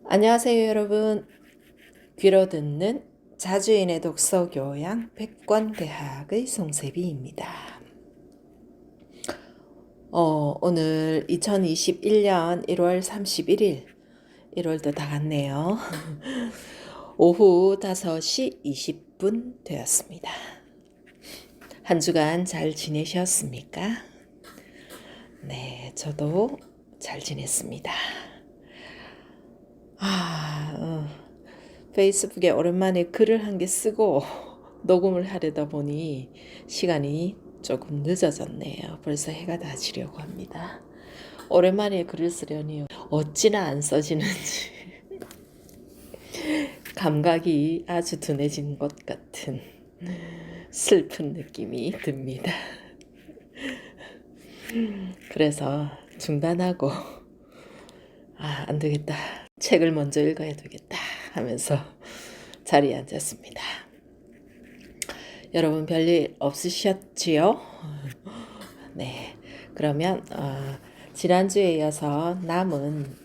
안녕하세요, 여러분. 귀로 듣는 자주인의 독서 교양 백권대학의 송세비입니다. 오늘 2021년 1월 31일, 1월도 다 갔네요. 오후 5시 20분 되었습니다. 한 주간 잘 지내셨습니까? 네, 저도 잘 지냈습니다. 페이스북에 오랜만에 글을 한 개 쓰고 녹음을 하려다 보니 시간이 조금 늦어졌네요. 벌써 해가 다 지려고 합니다. 오랜만에 글을 쓰려니 어찌나 안 써지는지 감각이 아주 둔해진 것 같은 슬픈 느낌이 듭니다. 그래서 중단하고 안 되겠다. 책을 먼저 읽어야 되겠다 하면서 자리에 앉았습니다. 여러분 별일 없으셨지요? 네, 그러면 지난주에 이어서 남은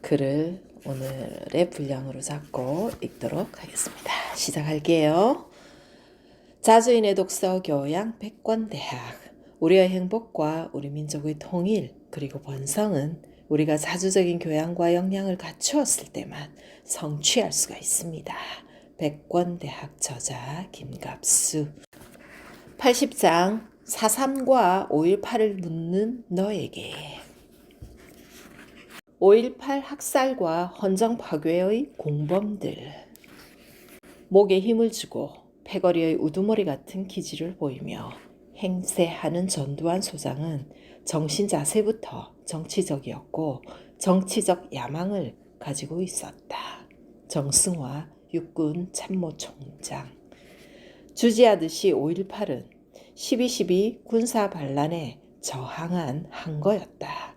글을 오늘의 분량으로 잡고 읽도록 하겠습니다. 시작할게요. 자주인의 독서 교양 백권대학. 우리의 행복과 우리 민족의 통일 그리고 번성은 우리가 자주적인 교양과 역량을 갖추었을 때만 성취할 수가 있습니다. 백권대학 저자 김갑수. 80장 4.3과 5.18을 묻는 너에게. 5.18 학살과 헌정 파괴의 공범들. 목에 힘을 주고 패거리의 우두머리 같은 기질을 보이며 행세하는 전두환 소장은 정신 자세부터 정치적이었고 정치적 야망을 가지고 있었다. 정승화 육군 참모총장. 주지하듯이 5.18은 12.12 군사 반란에 저항한 항거였다.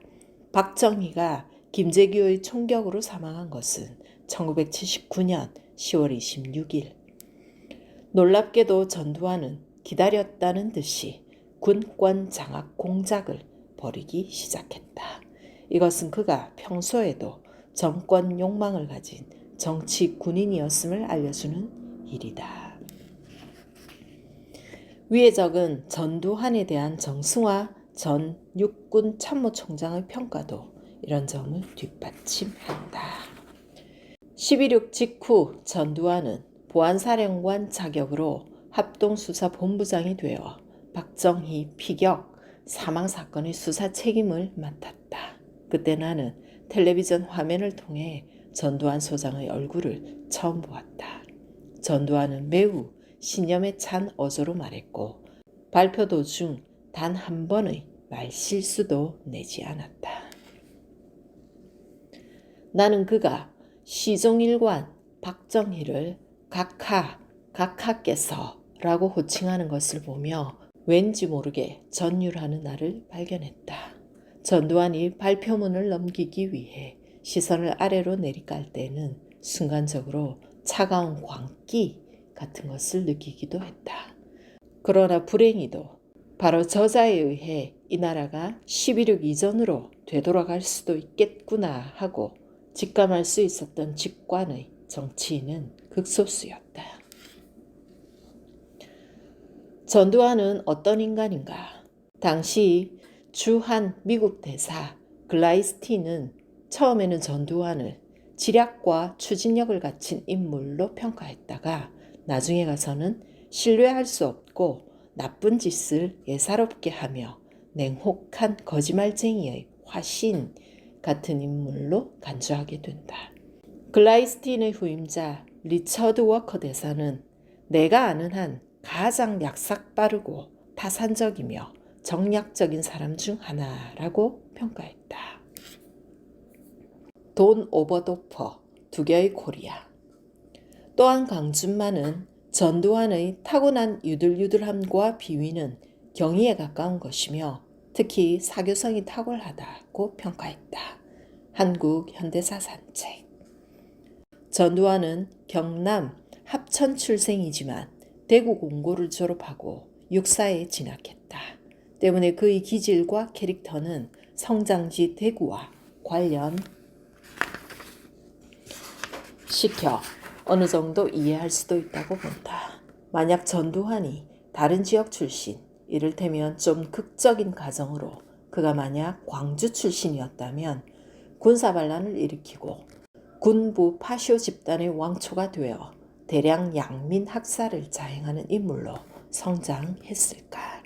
박정희가 김재규의 총격으로 사망한 것은 1979년 10월 26일. 놀랍게도 전두환은 기다렸다는 듯이 군권 장악 공작을 벌이기 시작했다. 이것은 그가 평소에도 정권 욕망을 가진 정치 군인이었음을 알려주는 일이다. 위에 적은 전두환에 대한 정승화 전 육군 참모총장의 평가도 이런 점을 뒷받침한다. 12.6 직후 전두환은 보안사령관 자격으로 합동수사본부장이 되어 박정희 피격 사망사건의 수사 책임을 맡았다. 그때 나는 텔레비전 화면을 통해 전두환 소장의 얼굴을 처음 보았다. 전두환은 매우 신념에 찬 어조로 말했고 발표 도중 단 한 번의 말실수도 내지 않았다. 나는 그가 시종일관 박정희를 각하께서라고 호칭하는 것을 보며 왠지 모르게 전율하는 나를 발견했다. 전두환이 발표문을 넘기기 위해 시선을 아래로 내리깔 때는 순간적으로 차가운 광기 같은 것을 느끼기도 했다. 그러나 불행히도 바로 저자에 의해 이 나라가 12.6 이전으로 되돌아갈 수도 있겠구나 하고 직감할 수 있었던 직관의 정치인은 극소수였다. 전두환은 어떤 인간인가? 당시 주한 미국 대사 글라이스틴은 처음에는 전두환을 지략과 추진력을 갖춘 인물로 평가했다가 나중에 가서는 신뢰할 수 없고 나쁜 짓을 예사롭게 하며 냉혹한 거짓말쟁이의 화신 같은 인물로 간주하게 된다. 글라이스틴의 후임자 리처드 워커 대사는 내가 아는 한 가장 약삭빠르고 타산적이며 정략적인 사람 중 하나라고 평가했다. 돈 오버도퍼, 두개의 코리아. 또한 강준만은 전두환의 타고난 유들유들함과 비위는 경이에 가까운 것이며 특히 사교성이 탁월하다고 평가했다. 한국 현대사 산책. 전두환은 경남 합천 출생이지만 대구 공고를 졸업하고 육사에 진학했다. 때문에 그의 기질과 캐릭터는 성장지 대구와 관련 시켜 어느 정도 이해할 수도 있다고 본다. 만약 전두환이 다른 지역 출신, 이를테면 좀 극적인 가정으로 그가 만약 광주 출신이었다면 군사반란을 일으키고 군부 파쇼 집단의 왕초가 되어 대량 양민 학살을 자행하는 인물로 성장했을까.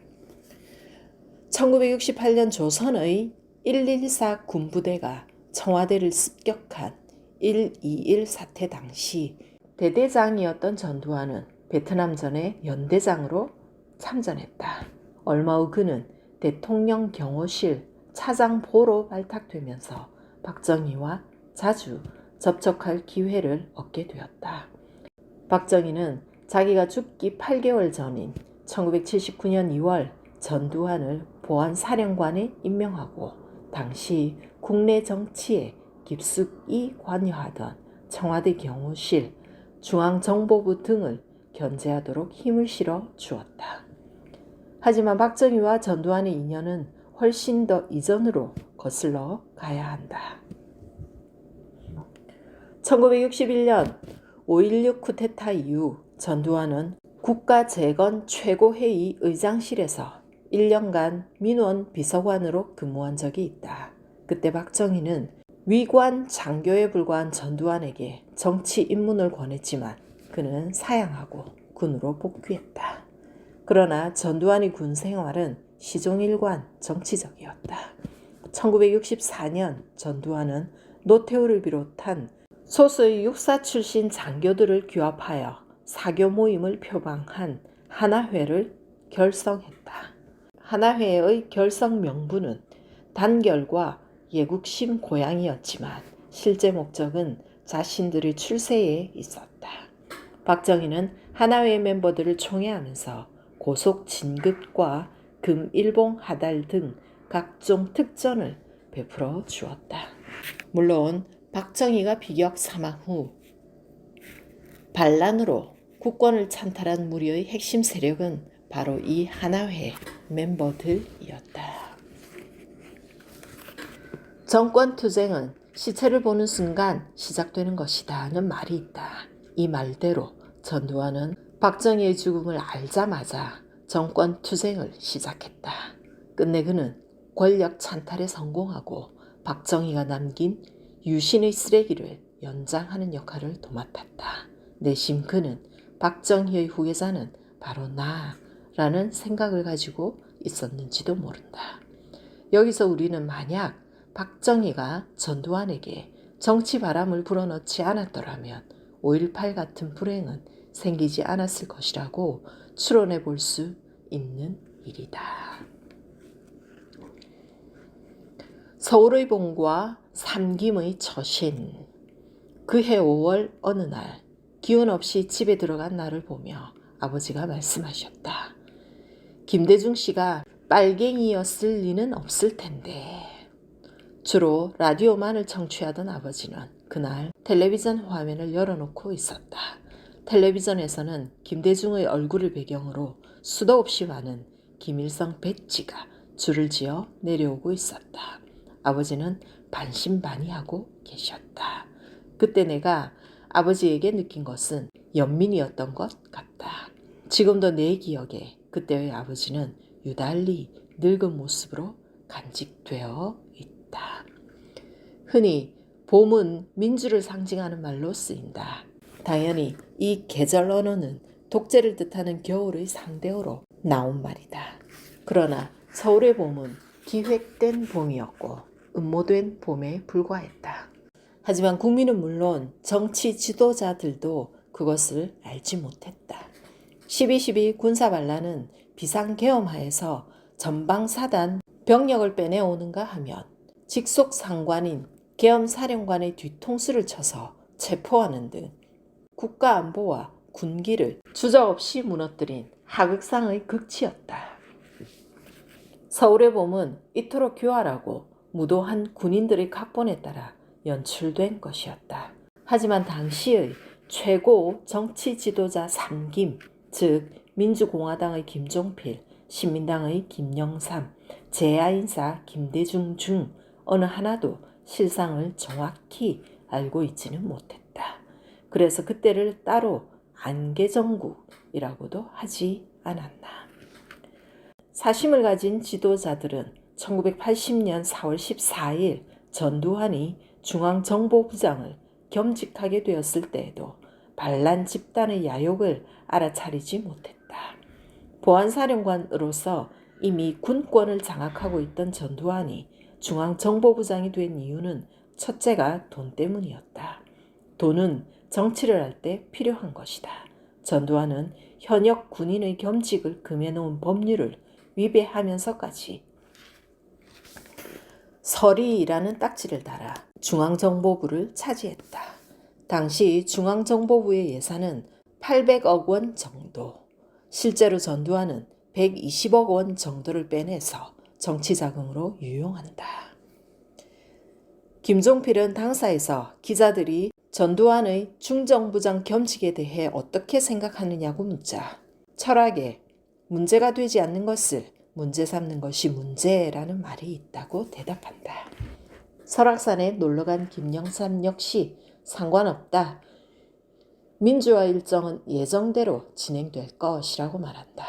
1968년 조선의 114 군부대가 청와대를 습격한 121 사태 당시 대대장이었던 전두환은 베트남전의 연대장으로 참전했다. 얼마 후 그는 대통령 경호실 차장보로 발탁되면서 박정희와 자주 접촉할 기회를 얻게 되었다. 박정희는 자기가 죽기 8개월 전인 1979년 2월 전두환을 보안사령관에 임명하고 당시 국내 정치에 깊숙이 관여하던 청와대 경호실, 중앙정보부 등을 견제하도록 힘을 실어 주었다. 하지만 박정희와 전두환의 인연은 훨씬 더 이전으로 거슬러 가야 한다. 1961년 5.16 쿠데타 이후 전두환은 국가재건 최고회의 의장실에서 1년간 민원 비서관으로 근무한 적이 있다. 그때 박정희는 위관 장교에 불과한 전두환에게 정치 입문을 권했지만 그는 사양하고 군으로 복귀했다. 그러나 전두환의 군 생활은 시종일관 정치적이었다. 1964년 전두환은 노태우를 비롯한 소수의 육사 출신 장교들을 규합하여 사교 모임을 표방한 하나회를 결성했다. 하나회의 결성 명분은 단결과 예국심 고양이였지만 실제 목적은 자신들의 출세에 있었다. 박정희는 하나회 멤버들을 총애하면서 고속 진급과 금일봉 하달 등 각종 특전을 베풀어 주었다. 물론 박정희가 비격 사망 후 반란으로 국권을 찬탈한 무리의 핵심 세력은 바로 이 하나회 멤버들이었다. 정권투쟁은 시체를 보는 순간 시작되는 것이다는 말이 있다. 이 말대로 전두환은 박정희의 죽음을 알자마자 정권투쟁을 시작했다. 끝내 그는 권력 찬탈에 성공하고 박정희가 남긴 유신의 쓰레기를 연장하는 역할을 도맡았다. 내심 그는 박정희의 후계자는 바로 나라는 생각을 가지고 있었는지도 모른다. 여기서 우리는 만약 박정희가 전두환에게 정치 바람을 불어넣지 않았더라면 5.18 같은 불행은 생기지 않았을 것이라고 추론해 볼 수 있는 일이다. 서울의 봄과 삼김의 처신. 그해 5월 어느 날 기운 없이 집에 들어간 나를 보며 아버지가 말씀하셨다. 김대중 씨가 빨갱이였을 리는 없을 텐데. 주로 라디오만을 청취하던 아버지는 그날 텔레비전 화면을 열어놓고 있었다. 텔레비전에서는 김대중의 얼굴을 배경으로 수도 없이 많은 김일성 배지가 줄을 지어 내려오고 있었다. 아버지는 반신반의하고 계셨다. 그때 내가 아버지에게 느낀 것은 연민이었던 것 같다. 지금도 내 기억에 그때의 아버지는 유달리 늙은 모습으로 간직되어 있다. 흔히 봄은 민주를 상징하는 말로 쓰인다. 당연히 이 계절 언어는 독재를 뜻하는 겨울의 상대어로 나온 말이다. 그러나 서울의 봄은 기획된 봄이었고 음모된 봄에 불과했다. 하지만 국민은 물론 정치 지도자들도 그것을 알지 못했다. 12.12 군사반란은 비상계엄하에서 전방사단 병력을 빼내오는가 하면 직속 상관인 계엄사령관의 뒤통수를 쳐서 체포하는 등 국가안보와 군기를 주저없이 무너뜨린 하극상의 극치였다. 서울의 봄은 이토록 교활하고 무도한 군인들의 각본에 따라 연출된 것이었다. 하지만 당시의 최고 정치 지도자 3김, 즉 민주공화당의 김종필, 신민당의 김영삼, 제야인사 김대중 중 어느 하나도 실상을 정확히 알고 있지는 못했다. 그래서 그때를 따로 안개정국이라고도 하지 않았나. 사심을 가진 지도자들은 1980년 4월 14일 전두환이 중앙정보부장을 겸직하게 되었을 때에도 반란 집단의 야욕을 알아차리지 못했다. 보안사령관으로서 이미 군권을 장악하고 있던 전두환이 중앙정보부장이 된 이유는 첫째가 돈 때문이었다. 돈은 정치를 할 때 필요한 것이다. 전두환은 현역 군인의 겸직을 금해놓은 법률을 위배하면서까지 서리라는 딱지를 달아 중앙정보부를 차지했다. 당시 중앙정보부의 예산은 800억 원 정도. 실제로 전두환은 120억 원 정도를 빼내서 정치자금으로 유용한다. 김종필은 당사에서 기자들이 전두환의 중정부장 겸직에 대해 어떻게 생각하느냐고 묻자 철학에 문제가 되지 않는 것을 문제 삼는 것이 문제라는 말이 있다고 대답한다. 설악산에 놀러간 김영삼 역시 상관없다. 민주화 일정은 예정대로 진행될 것이라고 말한다.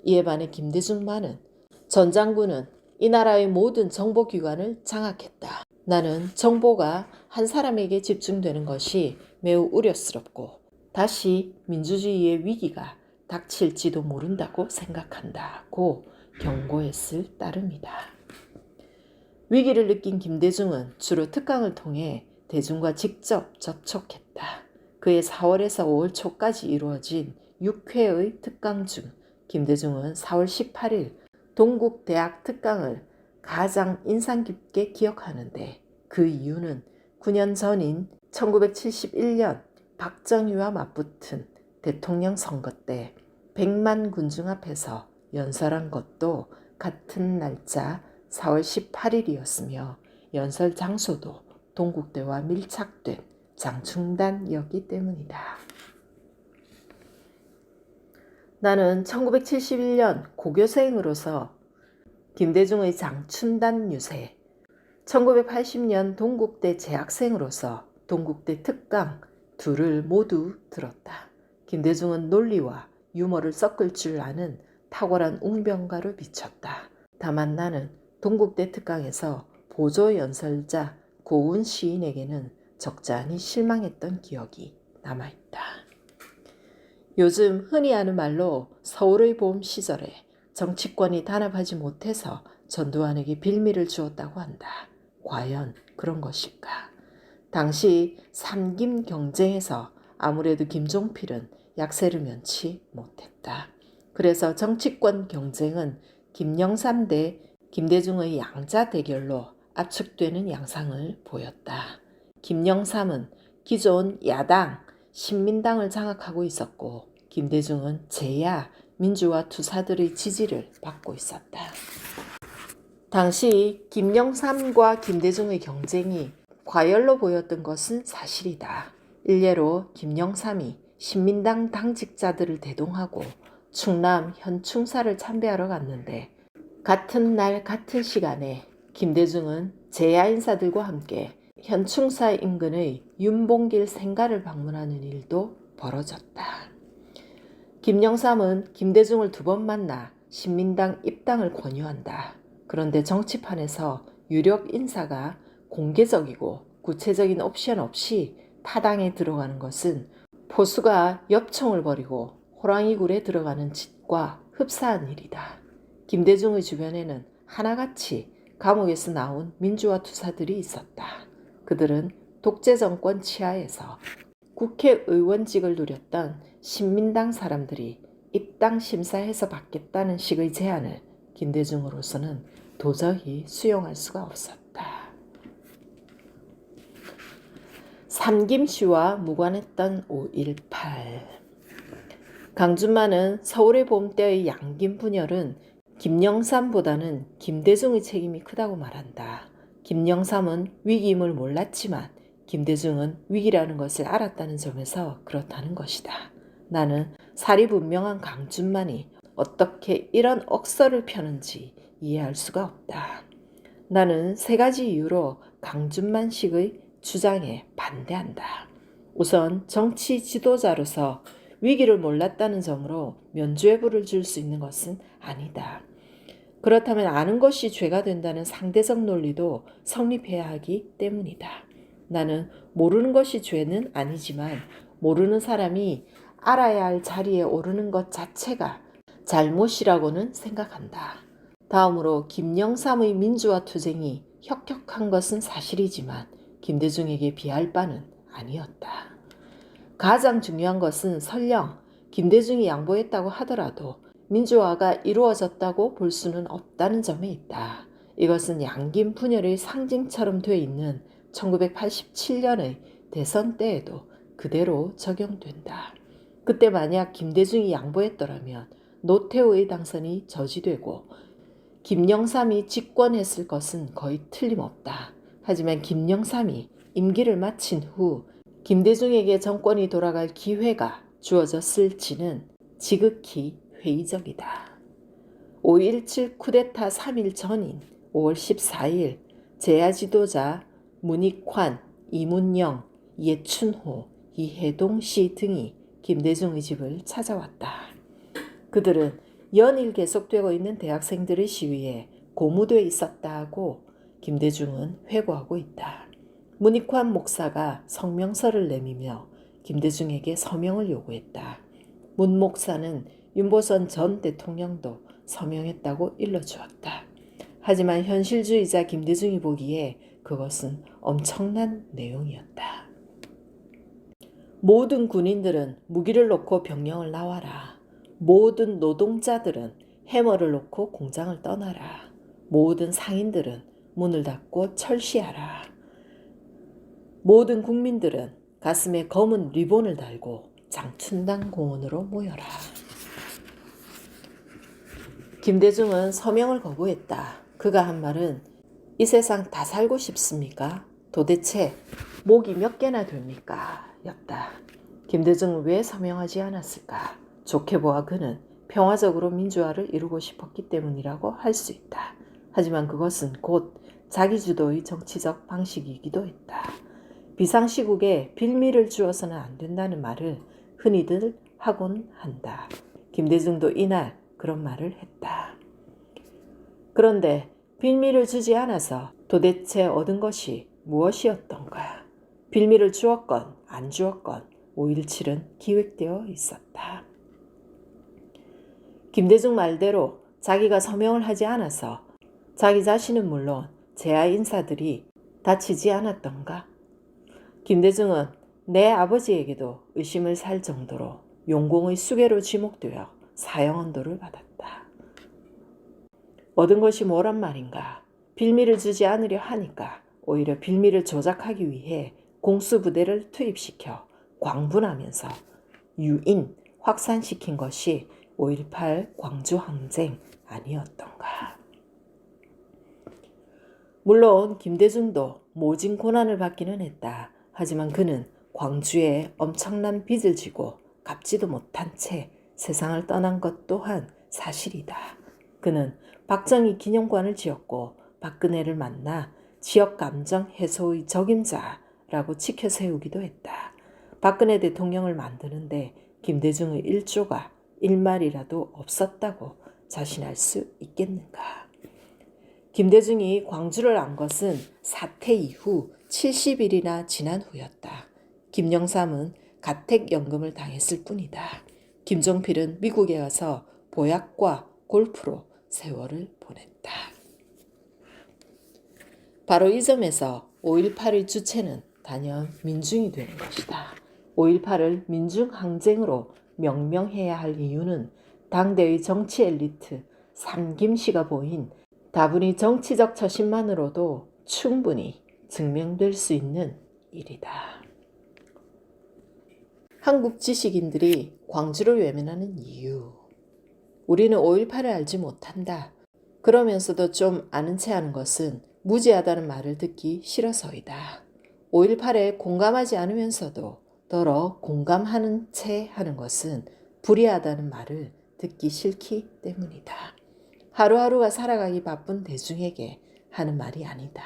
이에 반해 김대중만은 전 장군은 이 나라의 모든 정보기관을 장악했다. 나는 정보가 한 사람에게 집중되는 것이 매우 우려스럽고 다시 민주주의의 위기가 닥칠지도 모른다고 생각한다고 경고했을 따름이다. 위기를 느낀 김대중은 주로 특강을 통해 대중과 직접 접촉했다. 그해 4월에서 5월 초까지 이루어진 6회의 특강 중 김대중은 4월 18일 동국대학 특강을 가장 인상 깊게 기억하는데 그 이유는 9년 전인 1971년 박정희와 맞붙은 대통령 선거 때 100만 군중 앞에서 연설한 것도 같은 날짜 4월 18일이었으며 연설 장소도 동국대와 밀착된 장충단이었기 때문이다. 나는 1971년 고교생으로서 김대중의 장춘단 유세, 1980년 동국대 재학생으로서 동국대 특강 둘을 모두 들었다. 김대중은 논리와 유머를 섞을 줄 아는 탁월한 웅변가로 비쳤다. 다만 나는 동국대 특강에서 보조 연설자 고운 시인에게는 적잖이 실망했던 기억이 남아있다. 요즘 흔히 하는 말로 서울의 봄 시절에 정치권이 단합하지 못해서 전두환에게 빌미를 주었다고 한다. 과연 그런 것일까? 당시 삼김 경쟁에서 아무래도 김종필은 약세를 면치 못했다. 그래서 정치권 경쟁은 김영삼 대 김대중의 양자 대결로 압축되는 양상을 보였다. 김영삼은 기존 야당 신민당을 장악하고 있었고 김대중은 제야 민주화 투사들의 지지를 받고 있었다. 당시 김영삼과 김대중의 경쟁이 과열로 보였던 것은 사실이다. 일례로 김영삼이 신민당 당직자들을 대동하고 충남 현충사를 참배하러 갔는데 같은 날 같은 시간에 김대중은 제야 인사들과 함께 현충사 인근의 윤봉길 생가를 방문하는 일도 벌어졌다. 김영삼은 김대중을 2번 만나 신민당 입당을 권유한다. 그런데 정치판에서 유력 인사가 공개적이고 구체적인 옵션 없이 타당에 들어가는 것은 포수가 엽총을 버리고 호랑이굴에 들어가는 짓과 흡사한 일이다. 김대중의 주변에는 하나같이 감옥에서 나온 민주화 투사들이 있었다. 그들은 독재정권 치하에서 국회의원직을 누렸던 신민당 사람들이 입당 심사해서 받겠다는 식의 제안을 김대중으로서는 도저히 수용할 수가 없었다. 삼김씨와 무관했던 5.18 강준만은 서울의 봄 때의 양김 분열은 김영삼보다는 김대중의 책임이 크다고 말한다. 김영삼은 위기임을 몰랐지만 김대중은 위기라는 것을 알았다는 점에서 그렇다는 것이다. 나는 사리분명한 강준만이 어떻게 이런 억서를 펴는지 이해할 수가 없다. 나는 3가지 이유로 강준만식의 주장에 반대한다. 우선 정치 지도자로서 위기를 몰랐다는 점으로 면죄부를 줄 수 있는 것은 아니다. 그렇다면 아는 것이 죄가 된다는 상대적 논리도 성립해야 하기 때문이다. 나는 모르는 것이 죄는 아니지만 모르는 사람이 알아야 할 자리에 오르는 것 자체가 잘못이라고는 생각한다. 다음으로 김영삼의 민주화 투쟁이 혁혁한 것은 사실이지만 김대중에게 비할 바는 아니었다. 가장 중요한 것은 설령 김대중이 양보했다고 하더라도 민주화가 이루어졌다고 볼 수는 없다는 점에 있다. 이것은 양김 분열의 상징처럼 돼 있는 1987년의 대선 때에도 그대로 적용된다. 그때 만약 김대중이 양보했더라면 노태우의 당선이 저지되고 김영삼이 집권했을 것은 거의 틀림없다. 하지만 김영삼이 임기를 마친 후 김대중에게 정권이 돌아갈 기회가 주어졌을지는 지극히 회의적이다. 5.17 쿠데타 3일 전인 5월 14일 재야 지도자 문익환, 이문영, 예춘호, 이해동 씨 등이 김대중의 집을 찾아왔다. 그들은 연일 계속되고 있는 대학생들의 시위에 고무돼 있었다고 김대중은 회고하고 있다. 문익환 목사가 성명서를 내미며 김대중에게 서명을 요구했다. 문 목사는 윤보선 전 대통령도 서명했다고 일러주었다. 하지만 현실주의자 김대중이 보기에 그것은 엄청난 내용이었다. 모든 군인들은 무기를 놓고 병영을 나와라. 모든 노동자들은 해머를 놓고 공장을 떠나라. 모든 상인들은 문을 닫고 철시하라. 모든 국민들은 가슴에 검은 리본을 달고 장춘당 공원으로 모여라. 김대중은 서명을 거부했다. 그가 한 말은 이 세상 다 살고 싶습니까? 도대체 목이 몇 개나 됩니까? 였다. 김대중은 왜 서명하지 않았을까? 좋게 보아 그는 평화적으로 민주화를 이루고 싶었기 때문이라고 할 수 있다. 하지만 그것은 곧 자기주도의 정치적 방식이기도 했다. 비상시국에 빌미를 주어서는 안 된다는 말을 흔히들 하곤 한다. 김대중도 이날 그런 말을 했다. 그런데 빌미를 주지 않아서 도대체 얻은 것이 무엇이었던가? 빌미를 주었건 안 주었건 5.17은 기획되어 있었다. 김대중 말대로 자기가 서명을 하지 않아서 자기 자신은 물론 재하 인사들이 다치지 않았던가? 김대중은 내 아버지에게도 의심을 살 정도로 용공의 수괴로 지목되어 사형언도를 받았다. 얻은 것이 뭐란 말인가? 빌미를 주지 않으려 하니까 오히려 빌미를 조작하기 위해 공수부대를 투입시켜 광분하면서 유인, 확산시킨 것이 5.18 광주항쟁 아니었던가. 물론 김대중도 모진 고난을 받기는 했다. 하지만 그는 광주에 엄청난 빚을 지고 갚지도 못한 채 세상을 떠난 것 또한 사실이다. 그는 박정희 기념관을 지었고 박근혜를 만나 지역감정 해소의 적임자라고 치켜 세우기도 했다. 박근혜 대통령을 만드는데 김대중의 일조가 일말이라도 없었다고 자신할 수 있겠는가. 김대중이 광주를 안 것은 사태 이후 70일이나 지난 후였다. 김영삼은 가택연금을 당했을 뿐이다. 김종필은 미국에 가서 보약과 골프로 세월을 보냈다. 바로 이 점에서 5.18의 주체는 단연 민중이 되는 것이다. 5.18을 민중항쟁으로 명명해야 할 이유는 당대의 정치 엘리트 삼김씨가 보인 다분히 정치적 처신만으로도 충분히 증명될 수 있는 일이다. 한국 지식인들이 광주를 외면하는 이유. 우리는 5.18을 알지 못한다. 그러면서도 좀 아는 체 하는 것은 무지하다는 말을 듣기 싫어서이다. 5.18에 공감하지 않으면서도 더러 공감하는 채 하는 것은 불의하다는 말을 듣기 싫기 때문이다. 하루하루가 살아가기 바쁜 대중에게 하는 말이 아니다.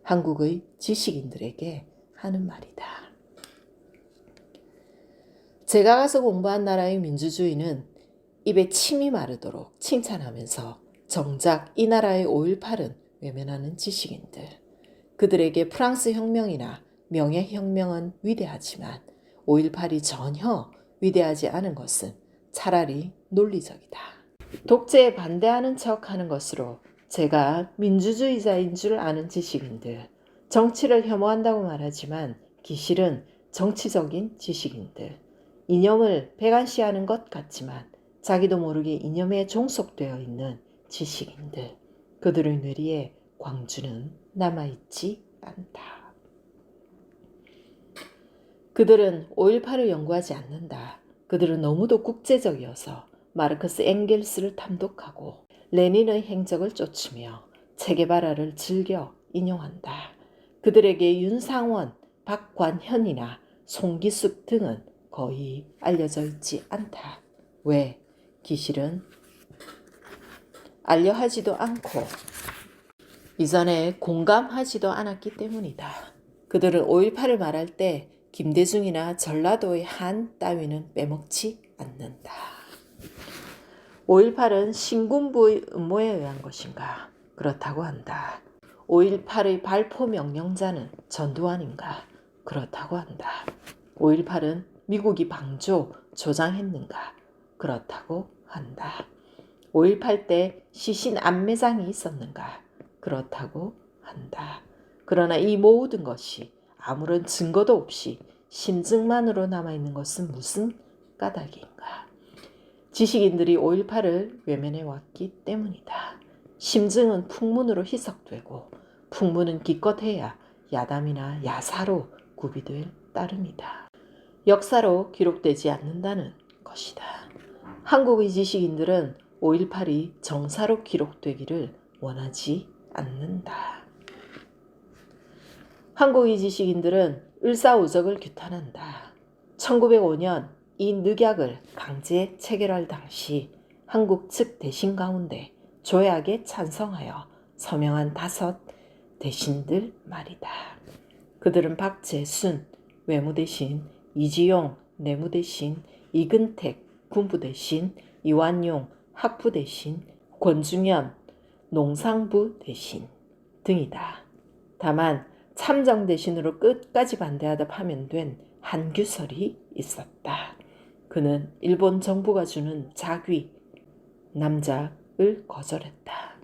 한국의 지식인들에게 하는 말이다. 제가 가서 공부한 나라의 민주주의는 입에 침이 마르도록 칭찬하면서 정작 이 나라의 5.18은 외면하는 지식인들. 그들에게 프랑스 혁명이나 명예혁명은 위대하지만 5.18이 전혀 위대하지 않은 것은 차라리 논리적이다. 독재에 반대하는 척하는 것으로 제가 민주주의자인 줄 아는 지식인들, 정치를 혐오한다고 말하지만 기실은 정치적인 지식인들, 이념을 배관시하는 것 같지만 자기도 모르게 이념에 종속되어 있는 지식인들, 그들의 뇌리에 광주는 남아있지 않다. 그들은 5.18을 연구하지 않는다. 그들은 너무도 국제적이어서 마르크스 엥겔스를 탐독하고 레닌의 행적을 쫓으며 체게바라를 즐겨 인용한다. 그들에게 윤상원, 박관현이나 송기숙 등은 거의 알려져 있지 않다. 왜? 기실은 알려하지도 않고 이전에 공감하지도 않았기 때문이다. 그들은 5.18을 말할 때 김대중이나 전라도의 한 따위는 빼먹지 않는다. 5.18은 신군부의 음모에 의한 것인가? 그렇다고 한다. 5.18의 발포 명령자는 전두환인가? 그렇다고 한다. 5.18은 미국이 방조, 조장했는가? 그렇다고 한다. 5.18 때 시신 안매장이 있었는가? 그렇다고 한다. 그러나 이 모든 것이 아무런 증거도 없이 심증만으로 남아있는 것은 무슨 까닭인가? 지식인들이 5.18을 외면해 왔기 때문이다. 심증은 풍문으로 희석되고 풍문은 기껏해야 야담이나 야사로 구비될 따름이다. 역사로 기록되지 않는다는 것이다. 한국의 지식인들은 5.18이 정사로 기록되기를 원하지 않는다. 한국의 지식인들은 을사오적을 규탄한다. 1905년 이 늑약을 강제 체결할 당시 한국 측 대신 가운데 조약에 찬성하여 서명한 5 대신들 말이다. 그들은 박재순 외무대신, 이지용 내무대신, 이근택 군부대신, 이완용 학부대신, 권중현 농상부 대신 등이다. 다만 참정 대신으로 끝까지 반대하다 파면된 한규설이 있었다. 그는 일본 정부가 주는 자귀, 남작을 거절했다.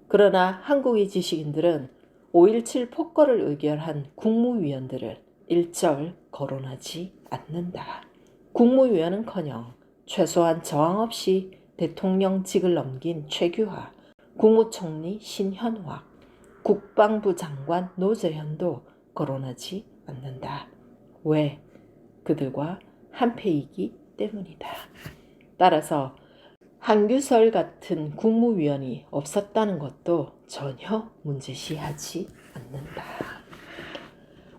그러나 한국의 지식인들은 5.17 폭거를 의결한 국무위원들을 일절 거론하지 않는다. 국무위원은커녕 최소한 저항 없이 대통령직을 넘긴 최규하, 국무총리 신현화, 국방부 장관 노재현도 거론하지 않는다. 왜? 그들과 한패이기 때문이다. 따라서 한규설 같은 국무위원이 없었다는 것도 전혀 문제시하지 않는다.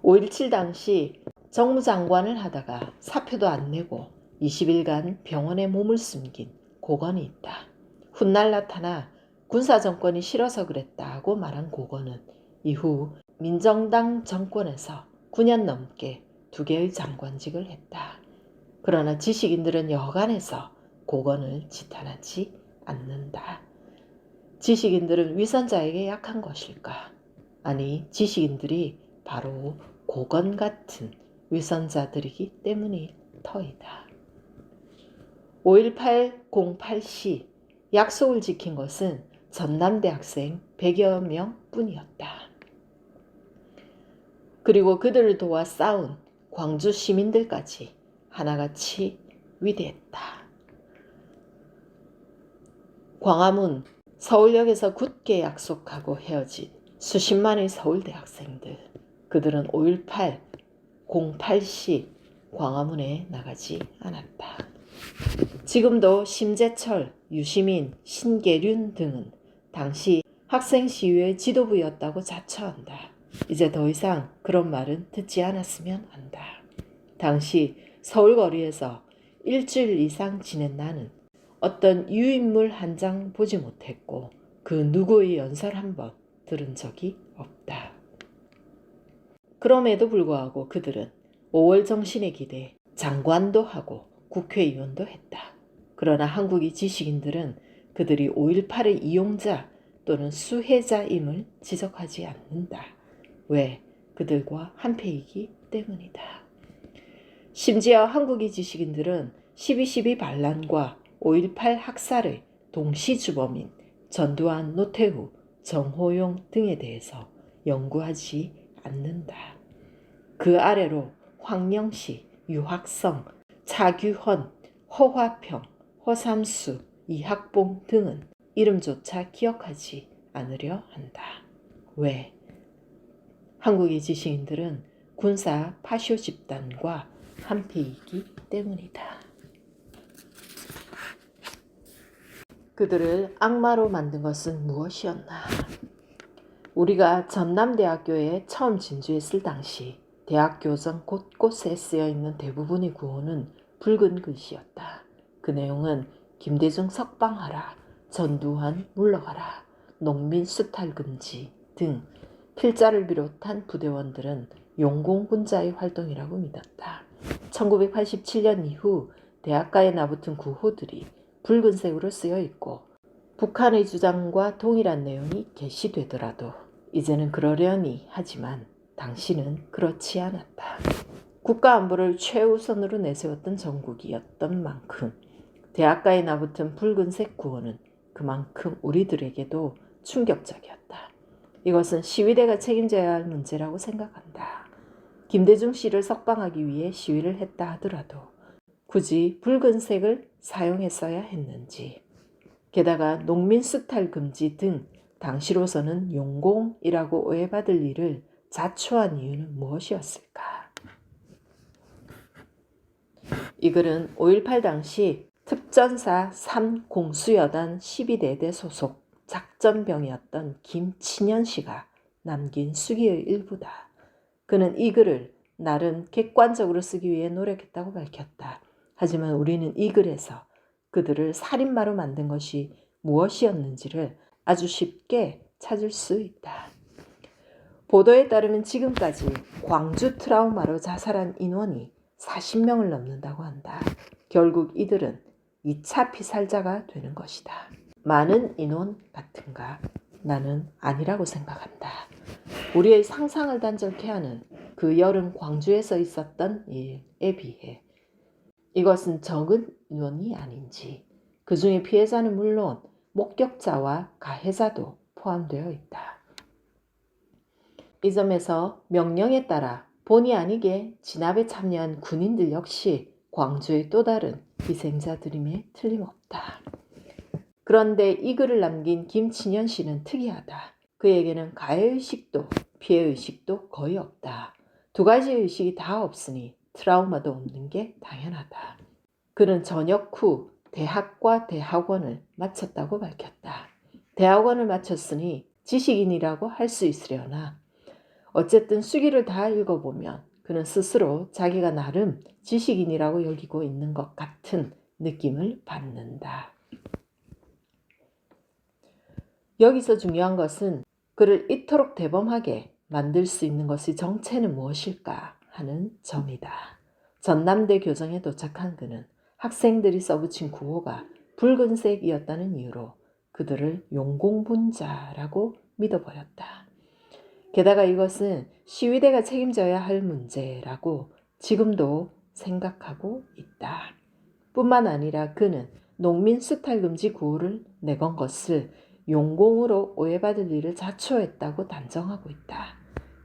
5.17 당시 정무장관을 하다가 사표도 안 내고 20일간 병원에 몸을 숨긴 고건이 있다. 훗날 나타나 군사정권이 싫어서 그랬다고 말한 고건은 이후 민정당 정권에서 9년 넘게 2개의 장관직을 했다. 그러나 지식인들은 여간해서 고건을 지탄하지 않는다. 지식인들은 위선자에게 약한 것일까? 아니, 지식인들이 바로 고건 같은 위선자들이기 때문일 터이다. 5.18 08 시 약속을 지킨 것은 전남대 학생 100여 명 뿐이었다. 그리고 그들을 도와 싸운 광주 시민들까지 하나같이 위대했다. 광화문, 서울역에서 굳게 약속하고 헤어진 수십만의 서울대 학생들. 그들은 5.18 08 시 광화문에 나가지 않았다. 지금도 심재철, 유시민, 신계륜 등은 당시 학생 시위의 지도부였다고 자처한다. 이제 더 이상 그런 말은 듣지 않았으면 한다. 당시 서울 거리에서 일주일 이상 지낸 나는 어떤 유인물 한 장 보지 못했고 그 누구의 연설 한 번 들은 적이 없다. 그럼에도 불구하고 그들은 5월 정신에 기대 장관도 하고 국회의원도 했다. 그러나 한국의 지식인들은 그들이 5.18의 이용자 또는 수혜자임을 지적하지 않는다. 왜? 그들과 한패이기 때문이다. 심지어 한국의 지식인들은 12.12 반란과 5.18 학살의 동시주범인 전두환, 노태우, 정호용 등에 대해서 연구하지 않는다. 그 아래로 황영시, 유학성, 차규헌, 허화평, 허삼수, 이학봉 등은 이름조차 기억하지 않으려 한다. 왜? 한국의 지식인들은 군사 파쇼 집단과 한패이기 때문이다. 그들을 악마로 만든 것은 무엇이었나? 우리가 전남대학교에 처음 진주했을 당시 대학 교정 곳곳에 쓰여있는 대부분의 구호는 붉은 글씨였다. 그 내용은 김대중 석방하라, 전두환 물러가라, 농민 수탈 금지 등 필자를 비롯한 부대원들은 용공군자의 활동이라고 믿었다. 1987년 이후 대학가에 나붙은 구호들이 붉은색으로 쓰여있고 북한의 주장과 동일한 내용이 게시되더라도 이제는 그러려니 하지만 당시는 그렇지 않았다. 국가안보를 최우선으로 내세웠던 정국이었던 만큼 대학가에 나붙은 붉은색 구호는 그만큼 우리들에게도 충격적이었다. 이것은 시위대가 책임져야 할 문제라고 생각한다. 김대중 씨를 석방하기 위해 시위를 했다 하더라도 굳이 붉은색을 사용했어야 했는지, 게다가 농민 수탈 금지 등 당시로서는 용공이라고 오해받을 일을 자초한 이유는 무엇이었을까? 이 글은 5.18 당시 특전사 3공수여단 12대대 소속 작전병이었던 김친현 씨가 남긴 수기의 일부다. 그는 이 글을 나름 객관적으로 쓰기 위해 노력했다고 밝혔다. 하지만 우리는 이 글에서 그들을 살인마로 만든 것이 무엇이었는지를 아주 쉽게 찾을 수 있다. 보도에 따르면 지금까지 광주 트라우마로 자살한 인원이 40명을 넘는다고 한다. 결국 이들은 2차 피살자가 되는 것이다. 많은 인원 같은가? 나는 아니라고 생각한다. 우리의 상상을 단절케 하는 그 여름 광주에서 있었던 일에 비해 이것은 적은 인원이 아닌지, 그 중에 피해자는 물론 목격자와 가해자도 포함되어 있다. 이 점에서 명령에 따라 본의 아니게 진압에 참여한 군인들 역시 광주의 또 다른 희생자들임에 틀림없다. 그런데 이 글을 남긴 김친현 씨는 특이하다. 그에게는 가해의식도 피해의식도 거의 없다. 두 가지 의식이 다 없으니 트라우마도 없는 게 당연하다. 그는 전역 후 대학과 대학원을 마쳤다고 밝혔다. 대학원을 마쳤으니 지식인이라고 할 수 있으려나 어쨌든 수기를 다 읽어보면 그는 스스로 자기가 나름 지식인이라고 여기고 있는 것 같은 느낌을 받는다. 여기서 중요한 것은 그를 이토록 대범하게 만들 수 있는 것의 정체는 무엇일까 하는 점이다. 전남대 교정에 도착한 그는 학생들이 써붙인 구호가 붉은색이었다는 이유로 그들을 용공분자라고 믿어버렸다. 게다가 이것은 시위대가 책임져야 할 문제라고 지금도 생각하고 있다. 뿐만 아니라 그는 농민 수탈금지 구호를 내건 것을 용공으로 오해받을 일을 자초했다고 단정하고 있다.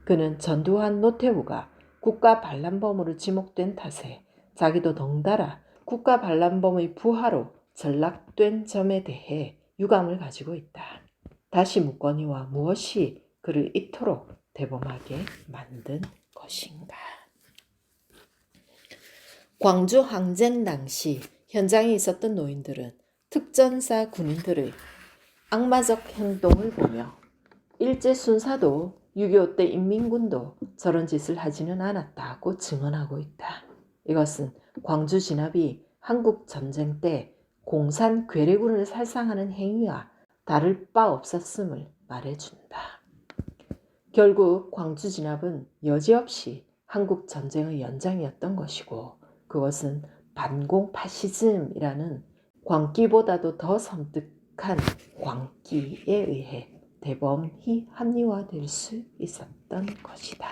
그는 전두환, 노태우가 국가 반란범으로 지목된 탓에 자기도 덩달아 국가 반란범의 부하로 전락된 점에 대해 유감을 가지고 있다. 다시 묻거니와 무엇이 그를 이토록 대범하게 만든 것인가? 광주 항쟁 당시 현장에 있었던 노인들은 특전사 군인들의 악마적 행동을 보며 일제순사도 6.25 때 인민군도 저런 짓을 하지는 않았다고 증언하고 있다. 이것은 광주 진압이 한국 전쟁 때 공산 괴뢰군을 살상하는 행위와 다를 바 없었음을 말해준다. 결국 광주 진압은 여지없이 한국 전쟁의 연장이었던 것이고 그것은 반공 파시즘이라는 광기보다도 더 섬뜩한 광기에 의해 대범히 합리화될 수 있었던 것이다.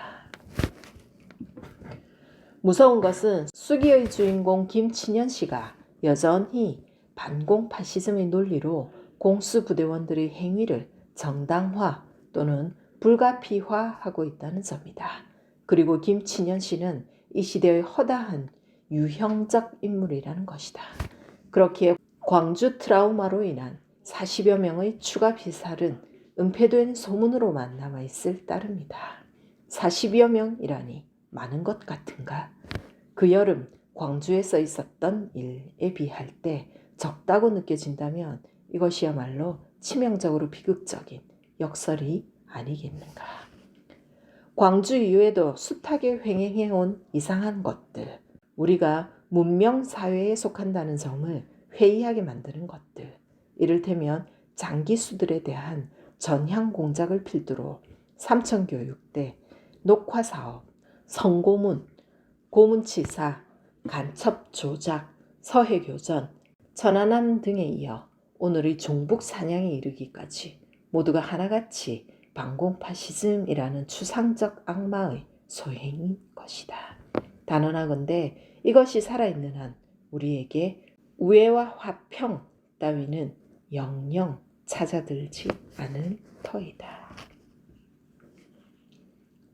무서운 것은 수기의 주인공 김친현 씨가 여전히 반공 파시즘의 논리로 공수부대원들의 행위를 정당화 또는 불가피화하고 있다는 점이다. 그리고 김친현 씨는 이 시대의 허다한 유형적 인물이라는 것이다. 그렇기에 광주 트라우마로 인한 40여 명의 추가 피살은 은폐된 소문으로만 남아있을 따름이다. 40여 명이라니 많은 것 같은가? 그 여름 광주에서 있었던 일에 비할 때 적다고 느껴진다면 이것이야말로 치명적으로 비극적인 역설이 아니겠는가. 광주 이후에도 숱하게 횡행해온 이상한 것들, 우리가 문명사회에 속한다는 점을 회의하게 만드는 것들, 이를테면 장기수들에 대한 전향 공작을 필두로 삼천교육대, 녹화사업, 성고문, 고문치사, 간첩조작, 서해교전, 천안함 등에 이어 오늘의 종북사냥에 이르기까지 모두가 하나같이 반공파시즘이라는 추상적 악마의 소행인 것이다. 단언하건대 이것이 살아있는 한 우리에게 우애와 화평 따위는 영영 찾아들지 않을 터이다.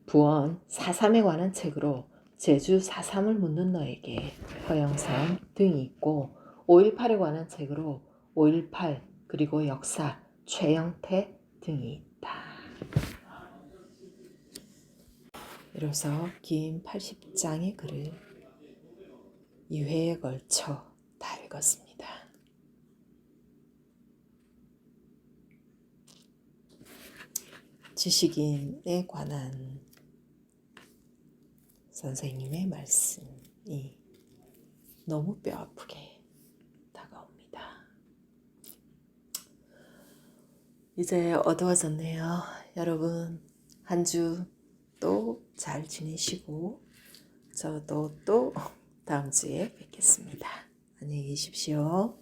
부원 4.3에 관한 책으로 제주 4.3을 묻는 너에게 허영선 등이 있고 5.18에 관한 책으로 5.18 그리고 역사 최영태 등이 있다. 이로써 긴 80장의 글을 2회에 걸쳐 다 읽었습니다. 지식인에 관한 선생님의 말씀이 너무 뼈아프게 다가옵니다. 이제 어두워졌네요. 여러분 한 주 또 잘 지내시고 저도 또 다음 주에 뵙겠습니다. 안녕히 계십시오.